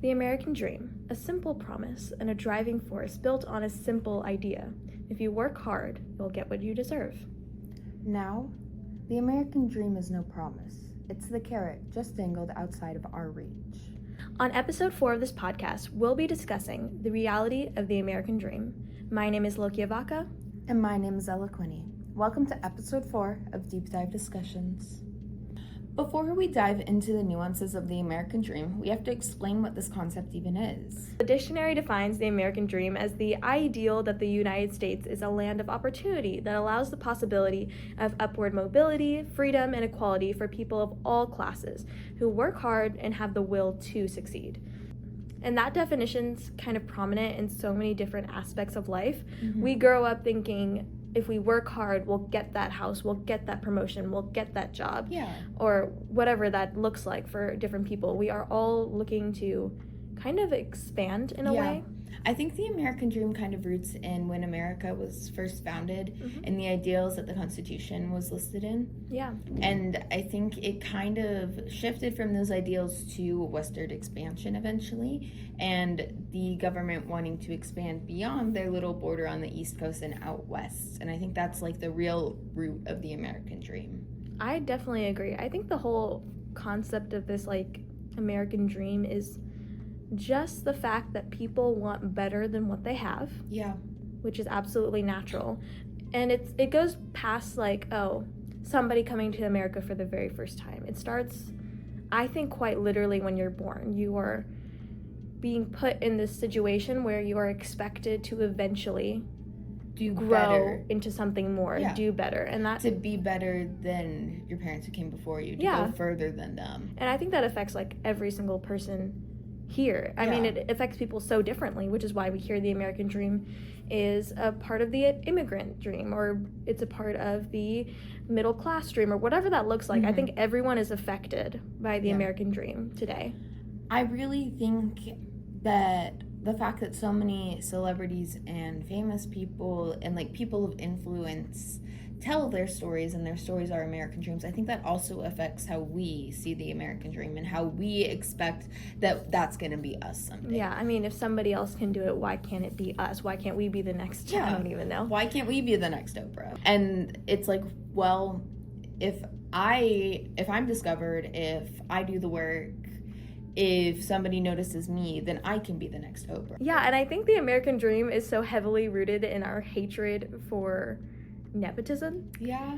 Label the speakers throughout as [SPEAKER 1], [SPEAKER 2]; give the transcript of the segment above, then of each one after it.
[SPEAKER 1] The American dream, a simple promise and a driving force built on a simple idea. If you work hard, you'll get what you deserve.
[SPEAKER 2] Now, the American dream is no promise. It's the carrot just dangled outside of our reach.
[SPEAKER 1] On episode 4 of this podcast, we'll be discussing the reality of the American dream. My name is Loukya Vaka.
[SPEAKER 2] And my name is Ella Quinney. Welcome to episode 4 of Deep Dive Discussions. Before we dive into the nuances of the American dream, we have to explain what this concept even is.
[SPEAKER 1] The dictionary defines the American dream as the ideal that the United States is a land of opportunity that allows the possibility of upward mobility, freedom, and equality for people of all classes who work hard and have the will to succeed. And that definition's kind of prominent in so many different aspects of life. Mm-hmm. We grow up thinking, if we work hard, we'll get that house, we'll get that promotion, we'll get that job.
[SPEAKER 2] Yeah.
[SPEAKER 1] Or whatever that looks like for different people. We are all looking to kind of expand in a way.
[SPEAKER 2] I think the American dream kind of roots in when America was first founded and the ideals that the Constitution was listed in.
[SPEAKER 1] Yeah.
[SPEAKER 2] And I think it kind of shifted from those ideals to westward expansion eventually, and the government wanting to expand beyond their little border on the East Coast and out west. And I think that's like the real root of the American dream.
[SPEAKER 1] I definitely agree. I think the whole concept of this like American dream is just the fact that people want better than what they have.
[SPEAKER 2] Yeah.
[SPEAKER 1] Which is absolutely natural. And it goes past like, oh, somebody coming to America for the very first time. It starts, I think, quite literally when you're born. You are being put in this situation where you are expected to eventually grow into something more, do better. And that
[SPEAKER 2] to be better than your parents who came before you, to go further than them.
[SPEAKER 1] And I think that affects like every single person here. I mean, it affects people so differently, which is why we hear the American dream is a part of the immigrant dream, or it's a part of the middle class dream, or whatever that looks like. I think everyone is affected by the American dream today.
[SPEAKER 2] I really think that the fact that so many celebrities and famous people and like people of influence tell their stories, and their stories are American dreams, I think that also affects how we see the American dream and how we expect that that's going to be us someday.
[SPEAKER 1] Yeah, I mean, if somebody else can do it, why can't it be us? Why can't we be the next? I don't even know.
[SPEAKER 2] Why can't we be the next Oprah? And it's like, well, if I'm discovered, if I do the work, if somebody notices me, then I can be the next Oprah.
[SPEAKER 1] Yeah, and I think the American dream is so heavily rooted in our hatred for nepotism.
[SPEAKER 2] Yeah.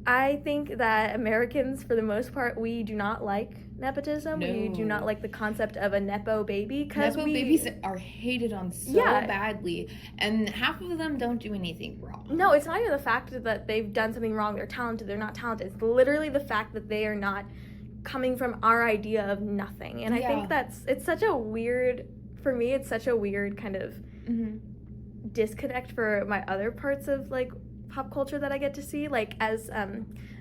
[SPEAKER 1] I think that Americans, for the most part, we do not like nepotism.
[SPEAKER 2] No.
[SPEAKER 1] We do not like the concept of a nepo baby.
[SPEAKER 2] Nepo babies are hated on so badly, and half of them don't do anything wrong.
[SPEAKER 1] No, it's not even the fact that they've done something wrong, they're talented, they're not talented. It's literally the fact that they are not coming from our idea of nothing. And I think it's such a weird, for me, it's such a weird kind of disconnect for my other parts of like pop culture that I get to see. Like as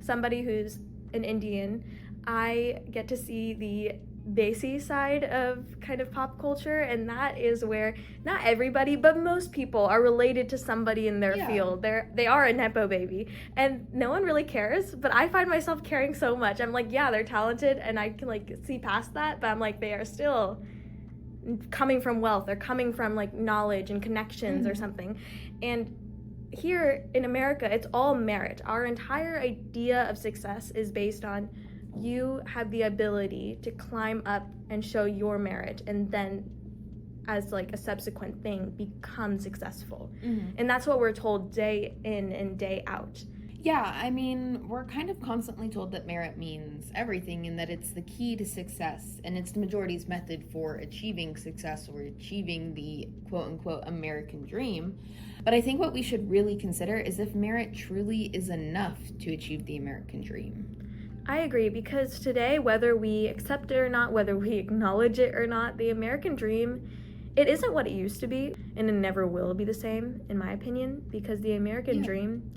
[SPEAKER 1] somebody who's an Indian, I get to see the Desi side of kind of pop culture, and that is where not everybody but most people are related to somebody in their field. They are a nepo baby, and no one really cares, but I find myself caring so much. I'm like, yeah, they're talented and I can like see past that, but I'm like, they are still coming from wealth, they're coming from like knowledge and connections or something. And here in America, it's all merit. Our entire idea of success is based on you have the ability to climb up and show your merit, and then as like a subsequent thing become successful. And that's what we're told day in and day out.
[SPEAKER 2] Yeah, I mean, we're kind of constantly told that merit means everything and that it's the key to success, and it's the majority's method for achieving success or achieving the quote-unquote American dream. But I think what we should really consider is if merit truly is enough to achieve the American dream.
[SPEAKER 1] I agree, because today, whether we accept it or not, whether we acknowledge it or not, the American dream, it isn't what it used to be, and it never will be the same, in my opinion, because the American dream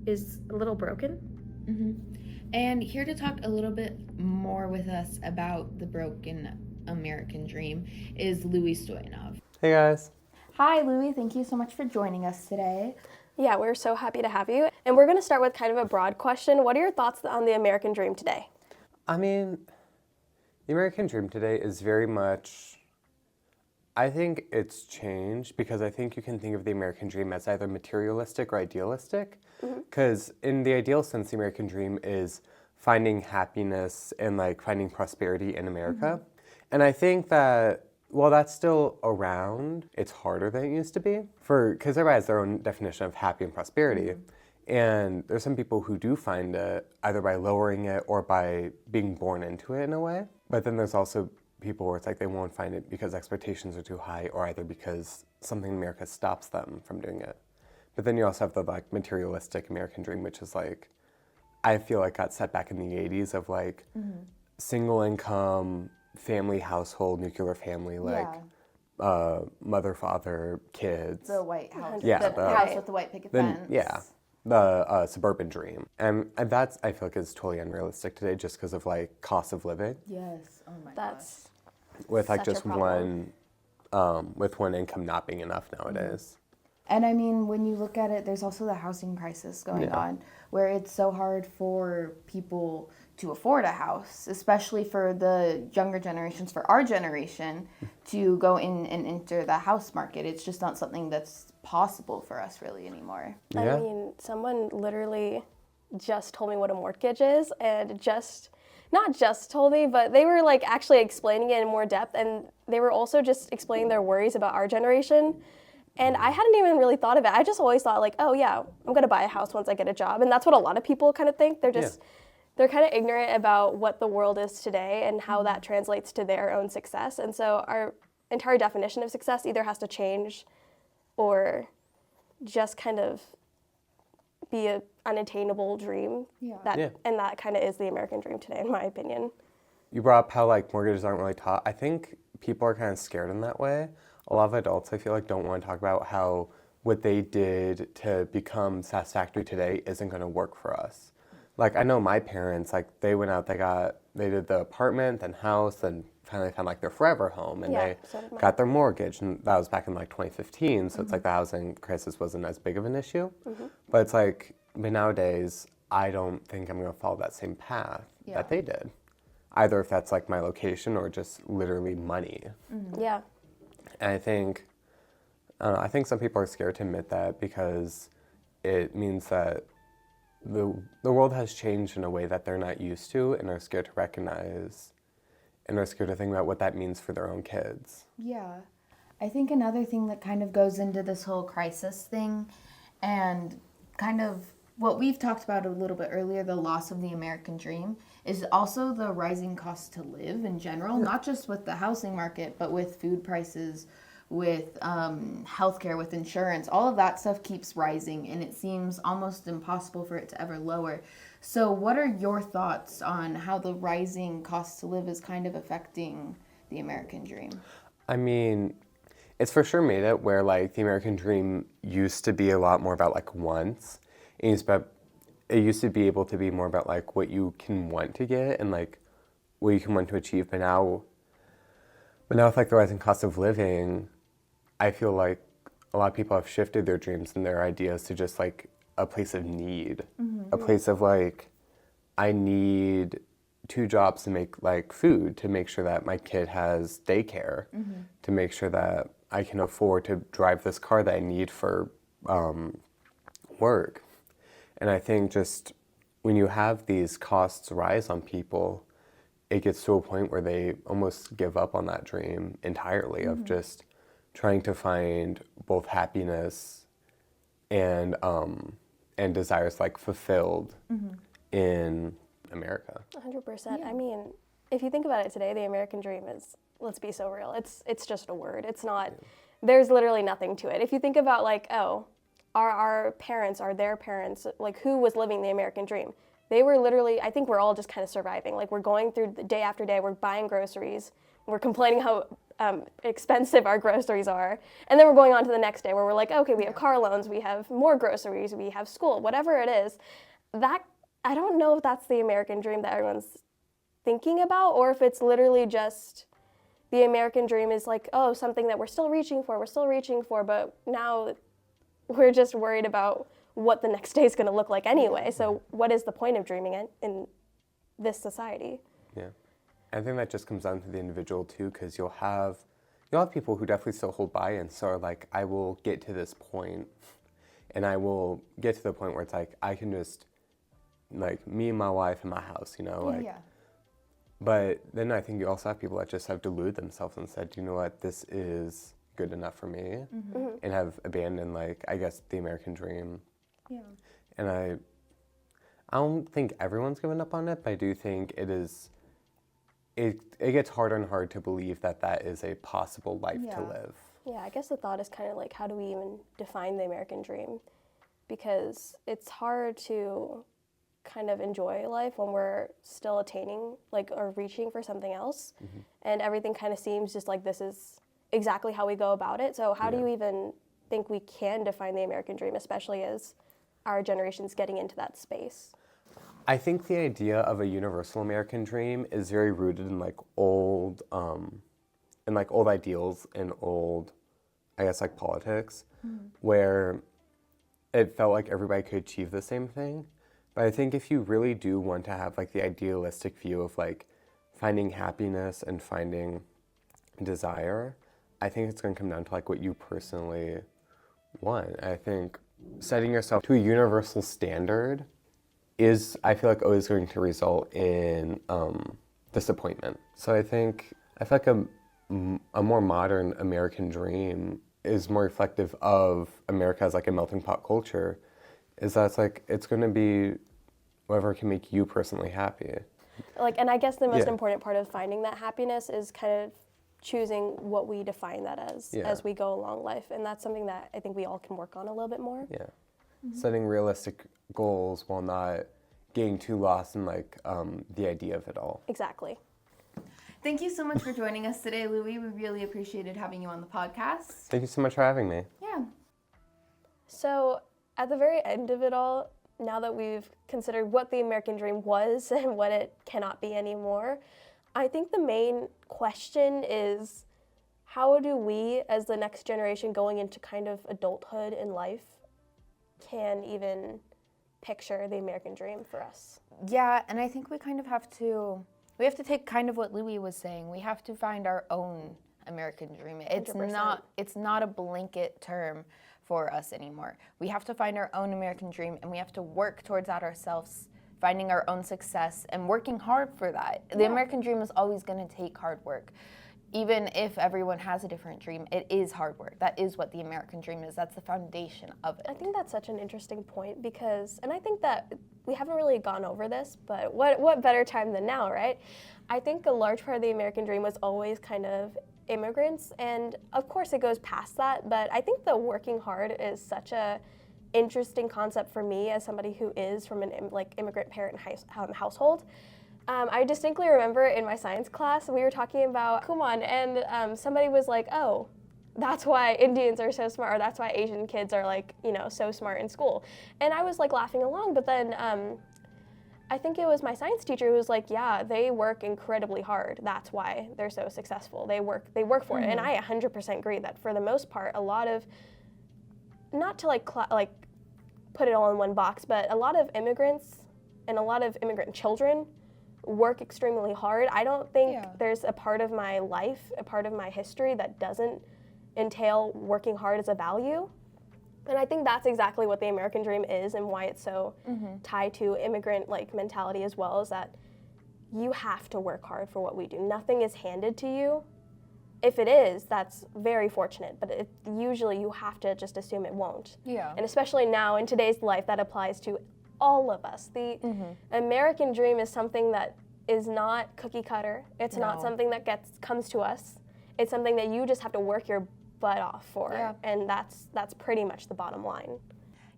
[SPEAKER 1] is a little broken.
[SPEAKER 2] And here to talk a little bit more with us about the broken American dream is Louis Stoyanov.
[SPEAKER 3] Hey guys.
[SPEAKER 2] Hi Louis, thank you so much for joining us today.
[SPEAKER 4] Yeah, we're so happy to have you. And we're going to start with kind of a broad question. What are your thoughts on the American dream today?
[SPEAKER 3] I mean, the American dream today is very much I think it's changed because I think you can think of the American dream as either materialistic or idealistic. Because in the ideal sense, the American dream is finding happiness and like finding prosperity in America. And I think that while that's still around, it's harder than it used to be. Because everybody has their own definition of happy and prosperity. And there's some people who do find it either by lowering it or by being born into it in a way. But then there's also people where it's like they won't find it because expectations are too high or either because something in America stops them from doing it. But then you also have the like materialistic American dream, which is like, I feel like got set back in the 80s of like single income, family household, nuclear family, like mother, father, kids.
[SPEAKER 2] The White House.
[SPEAKER 3] Yeah,
[SPEAKER 2] the house with the white picket fence.
[SPEAKER 3] Yeah, the suburban dream. And that's, I feel like, is totally unrealistic today just because of like cost of living.
[SPEAKER 2] Yes. Oh my
[SPEAKER 4] That's
[SPEAKER 3] With like
[SPEAKER 4] such a
[SPEAKER 3] just
[SPEAKER 4] problem.
[SPEAKER 3] with one income not being enough nowadays.
[SPEAKER 2] And I mean, when you look at it, there's also the housing crisis going on, where it's so hard for people to afford a house, especially for the younger generations, for our generation, to go in and enter the house market. It's just not something that's possible for us really anymore.
[SPEAKER 3] Yeah.
[SPEAKER 4] I mean, someone literally just told me what a mortgage is, and not just told me, but they were like actually explaining it in more depth, and they were also just explaining their worries about our generation. And I hadn't even really thought of it. I just always thought like, oh yeah, I'm gonna buy a house once I get a job. And that's what a lot of people kind of think. They're kind of ignorant about what the world is today and how that translates to their own success. And so our entire definition of success either has to change or just kind of be an unattainable dream. And that kind of is the American dream today, in my opinion.
[SPEAKER 3] You brought up how like mortgages aren't really taught. I think people are kind of scared in that way. A lot of adults, I feel like, don't want to talk about how what they did to become satisfactory today isn't going to work for us. Like, I know my parents, like, they went out, they did the apartment, then house, then finally found, like, their forever home, and they got their mortgage, and that was back in, like, 2015, so it's like the housing crisis wasn't as big of an issue. But it's like, but nowadays, I don't think I'm going to follow that same path that they did. Either if that's, like, my location or just literally money.
[SPEAKER 4] Yeah.
[SPEAKER 3] And I think some people are scared to admit that because it means that the world has changed in a way that they're not used to and are scared to recognize and are scared to think about what that means for their own kids.
[SPEAKER 2] Yeah. I think another thing that kind of goes into this whole crisis thing and kind of what we've talked about a little bit earlier, the loss of the American dream, is also the rising cost to live in general, not just with the housing market, but with food prices, with healthcare, with insurance. All of that stuff keeps rising, and it seems almost impossible for it to ever lower. So what are your thoughts on how the rising cost to live is kind of affecting the American dream?
[SPEAKER 3] I mean, it's for sure made it where, like, the American dream used to be a lot more about, like, wants. It used to be able to be more about like what you can want to get and like what you can want to achieve. But now with like the rising cost of living, I feel like a lot of people have shifted their dreams and their ideas to just like a place of need, a place of like, I need 2 jobs to make like food, to make sure that my kid has daycare, to make sure that I can afford to drive this car that I need for work. And I think just when you have these costs rise on people, it gets to a point where they almost give up on that dream entirely of just trying to find both happiness and desires like fulfilled in America.
[SPEAKER 4] 100%. Yeah. I mean, if you think about it today, the American dream is, let's be so real, it's just a word. It's not, there's literally nothing to it. If you think about like, oh, our parents, are their parents, like who was living the American dream? They were literally, I think we're all just kind of surviving. Like we're going through the day after day, we're buying groceries, we're complaining how expensive our groceries are. And then we're going on to the next day where we're like, okay, we have car loans, we have more groceries, we have school, whatever it is. That, I don't know if that's the American dream that everyone's thinking about, or if it's literally just the American dream is like, oh, something that we're still reaching for, but now we're just worried about what the next day is going to look like anyway. So what is the point of dreaming in this society?
[SPEAKER 3] Yeah. I think that just comes down to the individual too, because you'll have you'll have people who definitely still hold by and so are like, I will get to this point, and I will get to the point where it's like, I can just, like, me and my wife and my house, you know, like.
[SPEAKER 2] Yeah.
[SPEAKER 3] But then I think you also have people that just have deluded themselves and said, you know what, this is good enough for me, and have abandoned, like, I guess, the American dream.
[SPEAKER 2] Yeah.
[SPEAKER 3] And I don't think everyone's given up on it, but I do think it gets harder and harder to believe that that is a possible life to live.
[SPEAKER 4] Yeah, I guess the thought is kind of like, how do we even define the American dream? Because it's hard to kind of enjoy life when we're still attaining, like, or reaching for something else. And everything kind of seems just like this is exactly how we go about it. So how do you even think we can define the American dream, especially as our generation's getting into that space?
[SPEAKER 3] I think the idea of a universal American dream is very rooted in like old ideals and old, I guess, like politics, where it felt like everybody could achieve the same thing. But I think if you really do want to have like the idealistic view of like finding happiness and finding desire, I think it's going to come down to like what you personally want. I think setting yourself to a universal standard is, I feel like, always going to result in disappointment. So I feel like a more modern American dream is more reflective of America as like a melting pot culture, is that it's like, it's going to be whatever can make you personally happy.
[SPEAKER 4] Like, and I guess the most important part of finding that happiness is kind of choosing what we define that as we go along life. And that's something that I think we all can work on a little bit more.
[SPEAKER 3] Yeah. Setting realistic goals while not getting too lost in like the idea of it all.
[SPEAKER 4] Exactly.
[SPEAKER 2] Thank you so much for joining us today, Louie. We really appreciated having you on the podcast.
[SPEAKER 3] Thank you so much for having me.
[SPEAKER 2] Yeah.
[SPEAKER 4] So at the very end of it all, now that we've considered what the American dream was and what it cannot be anymore, I think the main question is, how do we, as the next generation going into kind of adulthood in life, can even picture the American dream for us?
[SPEAKER 2] Yeah, and I think we kind of have to take kind of what Louie was saying. We have to find our own American dream. It's
[SPEAKER 4] 100%.
[SPEAKER 2] not a blanket term for us anymore. We have to find our own American dream, and we have to work towards that ourselves, finding our own success and working hard for that. The American dream is always going to take hard work. Even if everyone has a different dream, it is hard work. That is what the American dream is. That's the foundation of it.
[SPEAKER 4] I think that's such an interesting point because, and I think that we haven't really gone over this, but what better time than now, right? I think a large part of the American dream was always kind of immigrants, and of course it goes past that, but I think the working hard is such a interesting concept for me as somebody who is from an immigrant parent household. I distinctly remember in my science class we were talking about Kumon, and somebody was like, oh, that's why Indians are so smart, or that's why Asian kids are like, you know, so smart in school. And I was like laughing along, but then I think it was my science teacher who was like, yeah, they work incredibly hard. That's why they're so successful. They work for it. And I 100% agree that for the most part, a lot of, not to like put it all in one box, but a lot of immigrants and a lot of immigrant children work extremely hard. I don't think there's a part of my life, a part of my history that doesn't entail working hard as a value. And I think that's exactly what the American dream is and why it's so tied to immigrant mentality as well, is that you have to work hard for what we do. Nothing is handed to you. If it is, that's very fortunate, but usually you have to just assume it won't.
[SPEAKER 2] Yeah.
[SPEAKER 4] And especially now in today's life, that applies to all of us. The American dream is something that is not cookie cutter. It's not something that comes to us. It's something that you just have to work your butt off for, and that's pretty much the bottom line.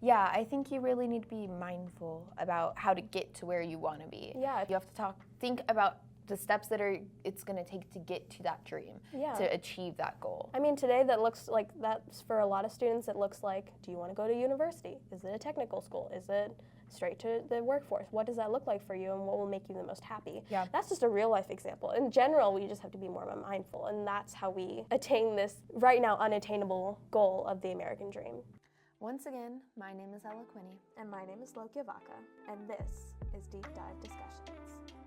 [SPEAKER 2] Yeah, I think you really need to be mindful about how to get to where you want to be.
[SPEAKER 4] Yeah.
[SPEAKER 2] You have to think about the steps that it's going to take to get to that dream, to achieve that goal.
[SPEAKER 4] I mean, today that's for a lot of students, it looks like, do you want to go to university? Is it a technical school? Is it straight to the workforce? What does that look like for you, and what will make you the most happy?
[SPEAKER 2] Yeah.
[SPEAKER 4] That's just a real life example. In general, we just have to be more mindful, and that's how we attain this right now unattainable goal of the American dream.
[SPEAKER 2] Once again, my name is Ella Quinney.
[SPEAKER 4] And my name is Loukya Vaka, and this is Deep Dive Discussions.